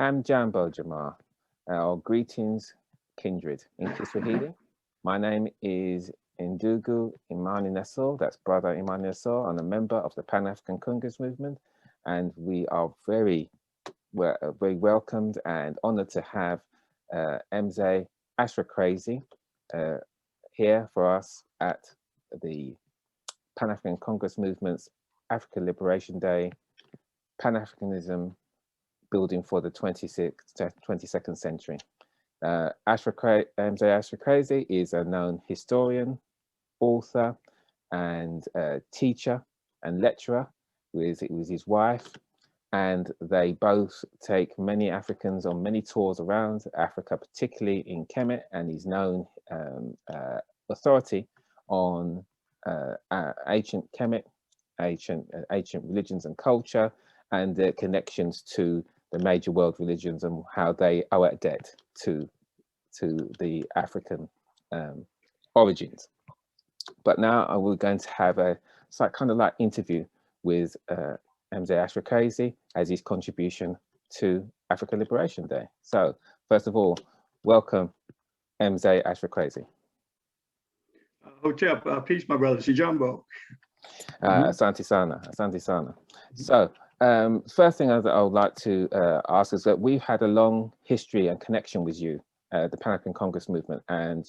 Jambo Jamar, or greetings, kindred in Kiswahili. My name is Ndugu Imani, that's Brother Imani. I'm a member of the Pan-African Congress movement, and we are very welcomed and honored to have Mzee Ashra Kwesi here for us at the Pan-African Congress Movement's Africa Liberation Day, Pan-Africanism, building for the 22nd century. Mzee Ashra Kwesi is a known historian, author, and teacher and lecturer with his wife, and they both take many Africans on many tours around Africa, particularly in Kemet, and he's known authority on ancient Kemet, ancient religions and culture, and their connections to the major world religions and how they owe a debt to the African origins. But now we're going to have a kind of like interview with Mzee Ashra Kwesi as his contribution to Africa Liberation Day. So first of all, welcome Mzee Ashra Kwesi. Hotep, peace, my brother. Sijambo. Asante sana, asante sana. So first thing I would like to ask is that we've had a long history and connection with you, the Pan-African Congress movement and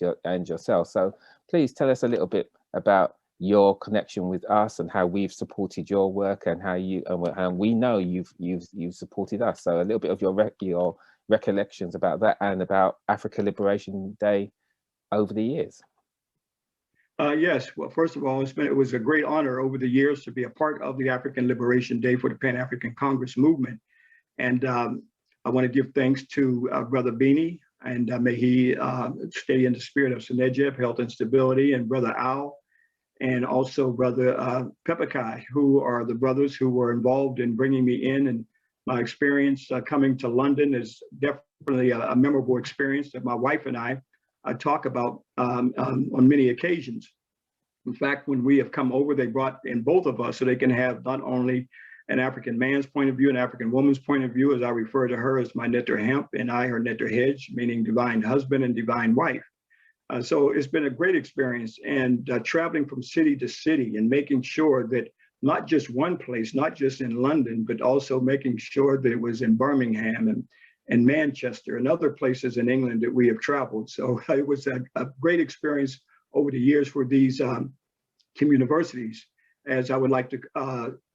yourself. So please tell us a little bit about your connection with us and how we've supported your work and how you and we know you've supported us. So a little bit of your recollections about that and about Africa Liberation Day over the years. Yes, well, first of all, it was a great honor over the years to be a part of the African Liberation Day for the Pan-African Congress movement. And I want to give thanks to Brother Beanie, and may he stay in the spirit of Senejib, health and stability, and Brother Al, and also Brother Pepakai, who are the brothers who were involved in bringing me in. And my experience coming to London is definitely a memorable experience that my wife and I talk about on many occasions. In fact, when we have come over, they brought in both of us so they can have not only an African man's point of view, an African woman's point of view, as I refer to her as my netter hemp and I her netter hedge, meaning divine husband and divine wife. So it's been a great experience, and traveling from city to city and making sure that not just one place, not just in London, but also making sure that it was in Birmingham and Manchester and other places in England that we have traveled. So it was a great experience over the years for these communiversities, as I would like to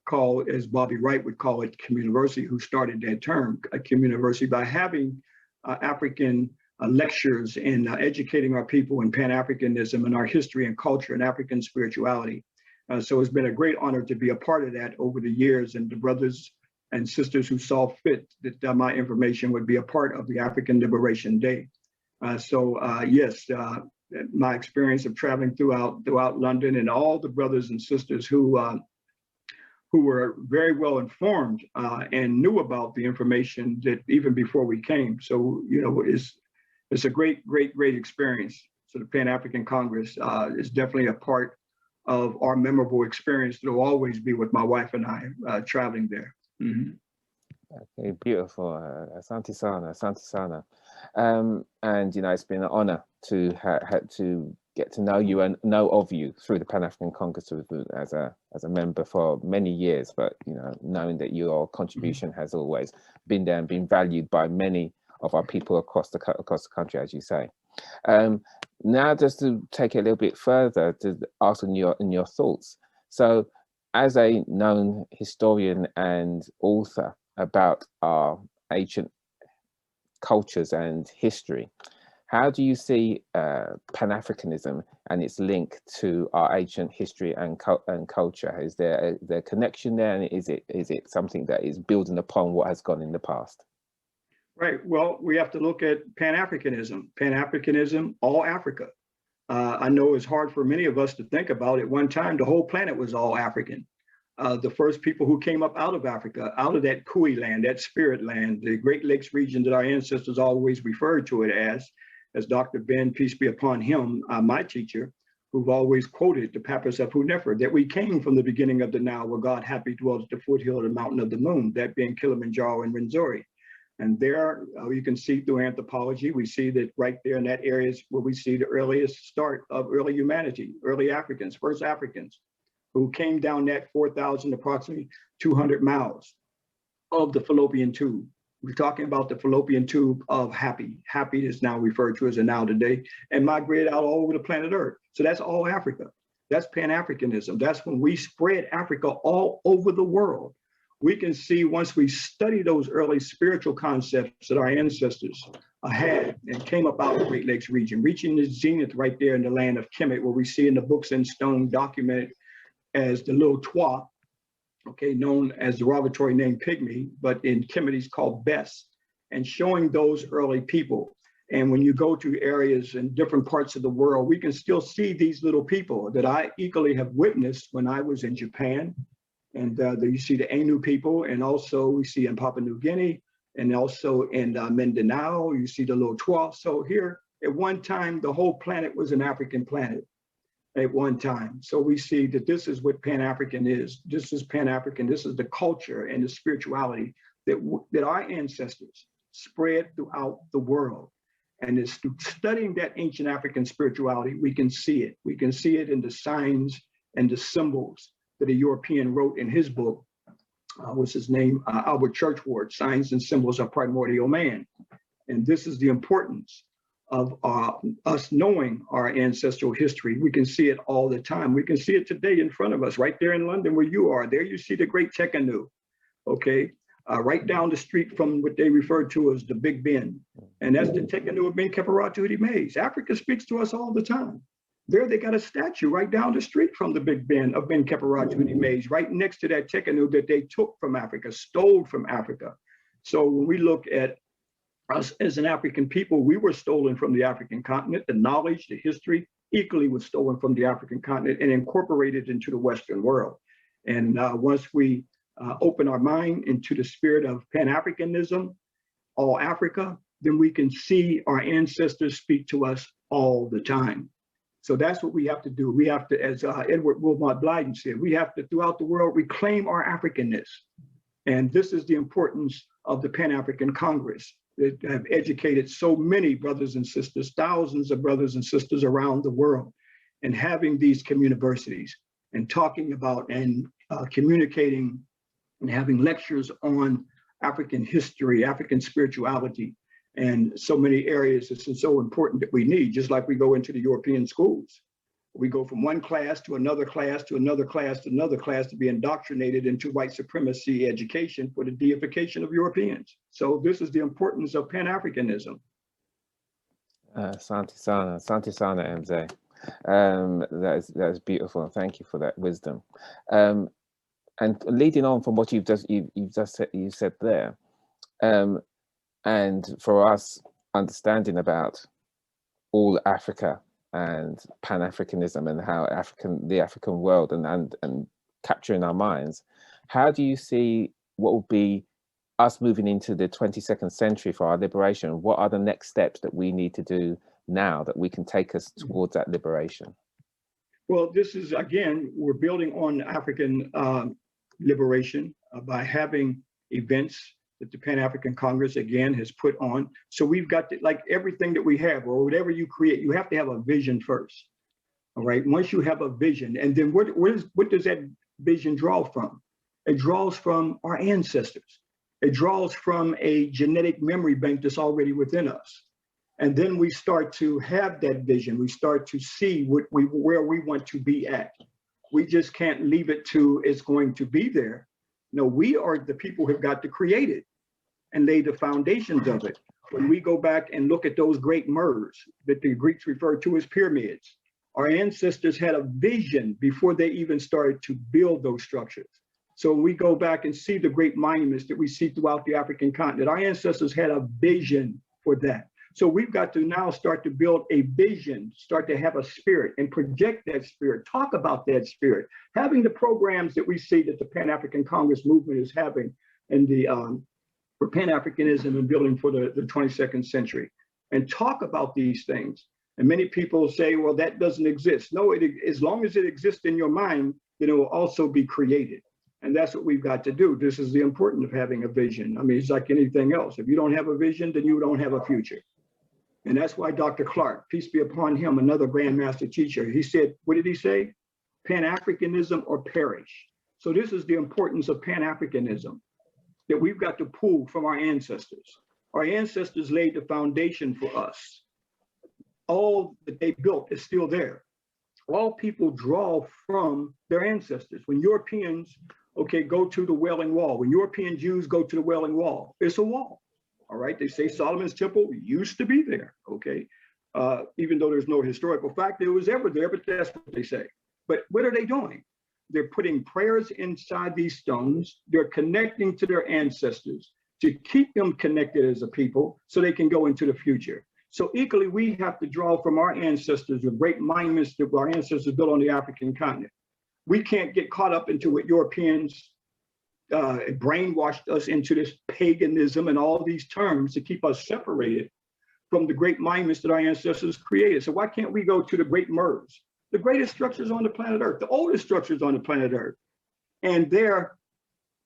call, as Bobby Wright would call it, communiversity, who started that term, a communiversity, by having African lectures and educating our people in Pan-Africanism and our history and culture and African spirituality. So it's been a great honor to be a part of that over the years, and the brothers and sisters who saw fit that my information would be a part of the African Liberation Day. Yes, my experience of traveling throughout London, and all the brothers and sisters who were very well informed and knew about the information that even before we came. So, you know, it's a great experience. So the Pan-African Congress is definitely a part of our memorable experience that will always be with my wife and I traveling there. Mm-hmm. Okay, beautiful. Asante sana, asante sana. And you know, it's been an honor to get to know you and know of you through the Pan-African Congress as a member for many years. But you know, knowing that your contribution has always been there and been valued by many of our people across the country, as you say. Now, just to take it a little bit further, to ask in your thoughts. So, as a known historian and author about our ancient cultures and history, how do you see Pan-Africanism and its link to our ancient history and culture? Is there a connection there, and is it something that is building upon what has gone in the past? Right. Well, we have to look at Pan-Africanism. Pan-Africanism, all Africa. I know it's hard for many of us to think about. At one time, the whole planet was all African. The first people who came up out of Africa, out of that Kui land, that spirit land, the Great Lakes region that our ancestors always referred to it as Dr. Ben, peace be upon him, my teacher, who've always quoted the Papas of Hunefer, that we came from the beginning of the Nile, where God happy dwells at the foothill of the mountain of the moon, that being Kilimanjaro and Rwenzori. And there you can see through anthropology, we see that right there in that area is where we see the earliest start of early humanity, early Africans, first Africans, who came down that 4,000, approximately 200 miles of the fallopian tube. We're talking about the fallopian tube of Happy. Happy is now referred to as a now today, and migrated out all over the planet Earth. So that's all Africa. That's Pan-Africanism. That's when we spread Africa all over the world. We can see once we study those early spiritual concepts that our ancestors had and came about the Great Lakes region, reaching the zenith right there in the land of Kemet, where we see in the books in stone documented as the little Twa, okay, known as the derogatory name Pygmy, but in Kemet he's called Bess, and showing those early people. And when you go to areas in different parts of the world, we can still see these little people that I equally have witnessed when I was in Japan. And you see the Ainu people, and also we see in Papua New Guinea, and also in Mindanao, you see the little Twa. So here, at one time, the whole planet was an African planet at one time. So we see that this is what Pan-African is. This is Pan-African. This is the culture and the spirituality that our ancestors spread throughout the world. And it's through studying that ancient African spirituality, we can see it. We can see it in the signs and the symbols that a European wrote in his book, what's his name? Albert Churchward, Signs and Symbols of Primordial Man. And this is the importance of us knowing our ancestral history. We can see it all the time. We can see it today in front of us, right there in London where you are. There you see the Great Tekenu, okay? Right down the street from what they refer to as the Big Ben. And that's the Tekenu of Ben Keperatu Mays. Africa speaks to us all the time. There they got a statue right down the street from the Big Ben of Ben Keperatu Mays, right next to that Tekenu that they took from Africa, stole from Africa. So when we look at us as an African people, we were stolen from the African continent. The knowledge, the history equally was stolen from the African continent and incorporated into the Western world. And once we open our mind into the spirit of Pan-Africanism, all Africa, then we can see our ancestors speak to us all the time. So that's what we have to do. We have to, as Edward Wilmot Blyden said, we have to, throughout the world, reclaim our Africanness. And this is the importance of the Pan-African Congress that have educated so many brothers and sisters, thousands of brothers and sisters around the world, and having these communiversities and talking about and communicating and having lectures on African history, African spirituality, and so many areas. This is so important that we need, just like we go into the European schools. We go from one class to another class to another class to another class to be indoctrinated into white supremacy education for the deification of Europeans. So this is the importance of Pan-Africanism. Santi Sana MZ. That is beautiful, and thank you for that wisdom. And leading on from what you've said there, and for us understanding about all Africa and Pan-Africanism and how the African world and capturing our minds, how do you see what will be us moving into the 22nd century for our liberation? What are the next steps that we need to do now that we can take us towards that liberation? Well, this is, again, we're building on African liberation by having events that the Pan-African Congress, again, has put on. So we've got to, like everything that we have, or whatever you create, you have to have a vision first, all right? Once you have a vision, and then what does that vision draw from? It draws from our ancestors. It draws from a genetic memory bank that's already within us. And then we start to have that vision. We start to see where we want to be at. We just can't leave it to it's going to be there. No, we are the people who have got to create it and lay the foundations of it. When we go back and look at those great MERS that the Greeks referred to as pyramids, our ancestors had a vision before they even started to build those structures. So when we go back and see the great monuments that we see throughout the African continent, our ancestors had a vision for that. So we've got to now start to build a vision, start to have a spirit and project that spirit, talk about that spirit, having the programs that we see that the Pan-African Congress movement is having in the for Pan-Africanism and building for the 22nd century, and talk about these things. And many people say, well, that doesn't exist. No, as long as it exists in your mind, then it will also be created. And that's what we've got to do. This is the importance of having a vision. I mean, it's like anything else. If you don't have a vision, then you don't have a future. And that's why Dr. Clark, peace be upon him, another grandmaster teacher, he said, what did he say? Pan-Africanism or perish. So this is the importance of Pan-Africanism that we've got to pull from our ancestors. Our ancestors laid the foundation for us. All that they built is still there. All people draw from their ancestors. When Europeans, okay, go to the Wailing Wall, when European Jews go to the Wailing Wall, it's a wall, all right? They say Solomon's temple used to be there, okay? Even though there's no historical fact it was ever there, but that's what they say. But what are they doing? They're putting prayers inside these stones. They're connecting to their ancestors to keep them connected as a people so they can go into the future. So equally, we have to draw from our ancestors, the great monuments that our ancestors built on the African continent. We can't get caught up into what Europeans brainwashed us into, this paganism and all these terms to keep us separated from the great monuments that our ancestors created. So why can't we go to the great MERS, the greatest structures on the planet Earth, the oldest structures on the planet Earth, and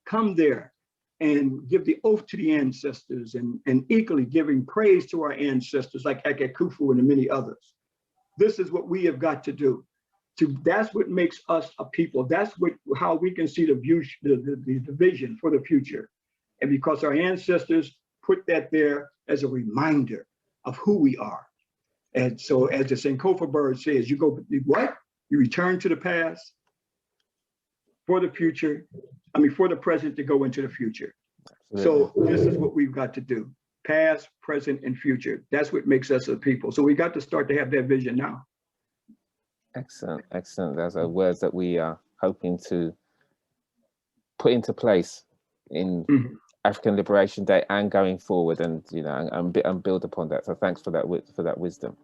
come there and give the oath to the ancestors and equally giving praise to our ancestors like Akekufu and many others. This is what we have got to do. That's what makes us a people. That's how we can see the vision for the future. And because our ancestors put that there as a reminder of who we are. And so as the Sankofa bird says, you go, what? You return to the past for the future. I mean, for the present to go into the future. Absolutely. So this is what we've got to do. Past, present, and future. That's what makes us a people. So we got to start to have that vision now. Excellent, excellent. Those are words that we are hoping to put into place in African Liberation Day and going forward, and you know, and build upon that. So thanks for that wisdom.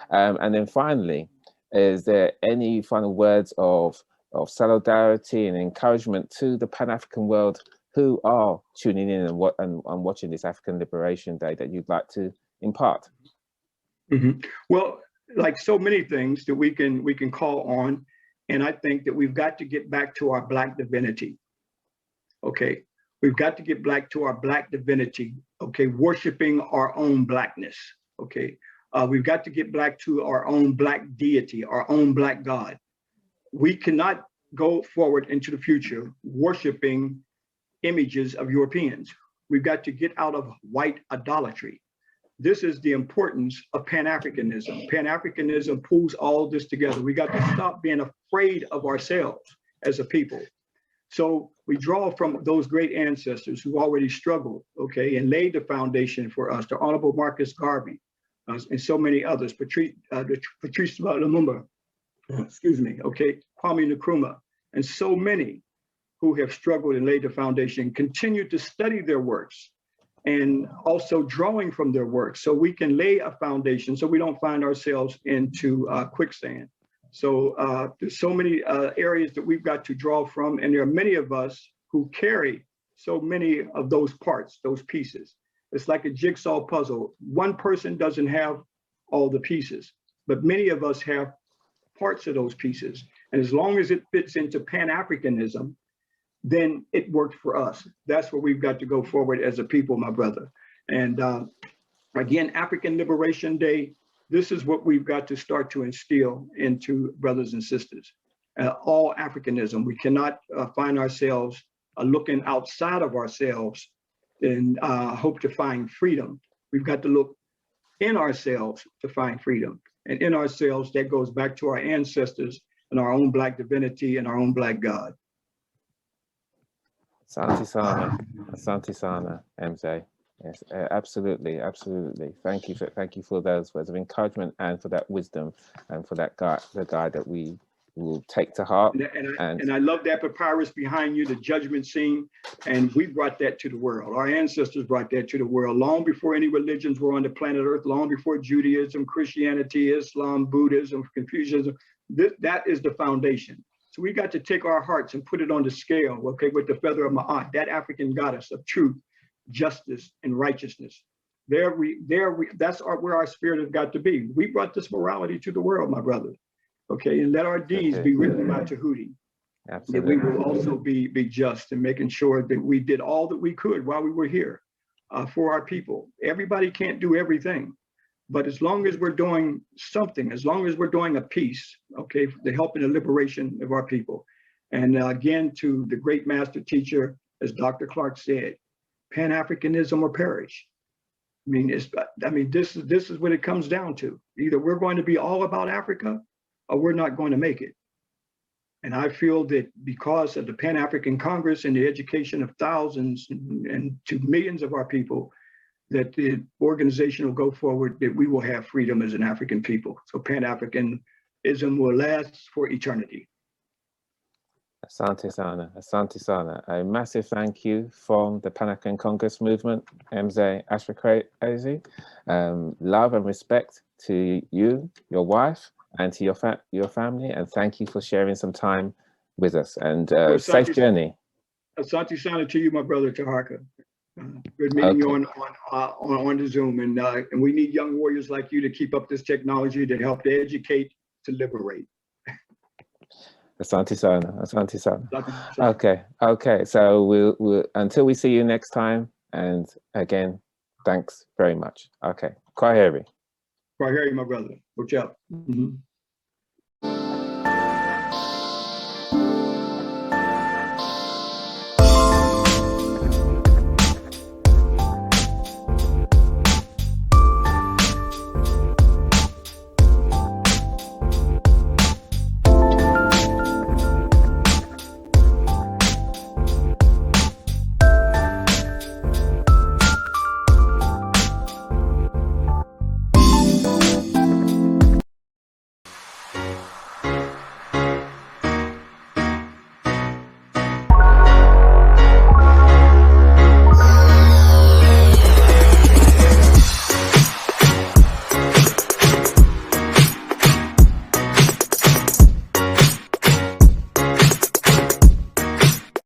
And then finally, is there any final words of solidarity and encouragement to the Pan-African world who are tuning in and watching this African Liberation Day that you'd like to impart? Well, like so many things that we can call on, and I think that we've got to get back to our Black divinity. Okay, we've got to get back to our Black divinity. Okay, worshiping our own Blackness. Okay, we've got to get back to our own Black deity, our own Black God. We cannot go forward into the future worshiping images of Europeans. We've got to get out of white idolatry. This is the importance of Pan-Africanism. Pan-Africanism pulls all this together. We got to stop being afraid of ourselves as a people. So we draw from those great ancestors who already struggled, okay, and laid the foundation for us, the Honorable Marcus Garvey, and so many others, Patrice Lumumba, excuse me, okay, Kwame Nkrumah, and so many who have struggled and laid the foundation, continue to study their works, and also drawing from their work so we can lay a foundation so we don't find ourselves into quicksand. So there's so many areas that we've got to draw from, and there are many of us who carry so many of those parts, those pieces. It's like a jigsaw puzzle. One person doesn't have all the pieces, but many of us have parts of those pieces. And as long as it fits into Pan-Africanism, then it worked for us. That's where we've got to go forward as a people, my brother. And again, African Liberation Day, this is what we've got to start to instill into brothers and sisters. All Africanism. We cannot find ourselves looking outside of ourselves and hope to find freedom. We've got to look in ourselves to find freedom. And in ourselves, that goes back to our ancestors and our own Black divinity and our own Black God. Asante Sana, MJ. Yes, absolutely, absolutely. Thank you for those words of encouragement and for that wisdom and for that guide, the guide that we will take to heart. And I love that papyrus behind you, the judgment scene, and we brought that to the world. Our ancestors brought that to the world long before any religions were on the planet Earth, long before Judaism, Christianity, Islam, Buddhism, Confucianism. That is the foundation. So we got to take our hearts and put it on the scale, okay, with the feather of Ma'at, that African goddess of truth, justice, and righteousness. That's where our spirit has got to be. We brought this morality to the world, my brother, okay, and let our deeds be written by Tahuti. Absolutely. that we will also be just in making sure that we did all that we could while we were here for our people. Everybody can't do everything, but as long as we're doing something, as long as we're doing a piece, okay, the help and the liberation of our people. And again, to the great master teacher, as Dr. Clark said, Pan-Africanism or perish. I mean, this is what it comes down to. Either we're going to be all about Africa or we're not going to make it. And I feel that because of the Pan-African Congress and the education of thousands and to millions of our people, that the organization will go forward, that we will have freedom as an African people. So Pan-Africanism will last for eternity. Asante Sana, Asante Sana. A massive thank you from the Pan-African Congress movement, Mzee Ashra Kwesi. Love and respect to you, your wife, and to your family, and thank you for sharing some time with us. And safe journey. Asante Sana to you, my brother Taharka. Good meeting you on the Zoom, and we need young warriors like you to keep up this technology to help to educate, to liberate. Asante Sana, Asante Sana. Okay. So we'll until we see you next time. And again, thanks very much. Okay. Kwaheri. Kwaheri, my brother. Watch out.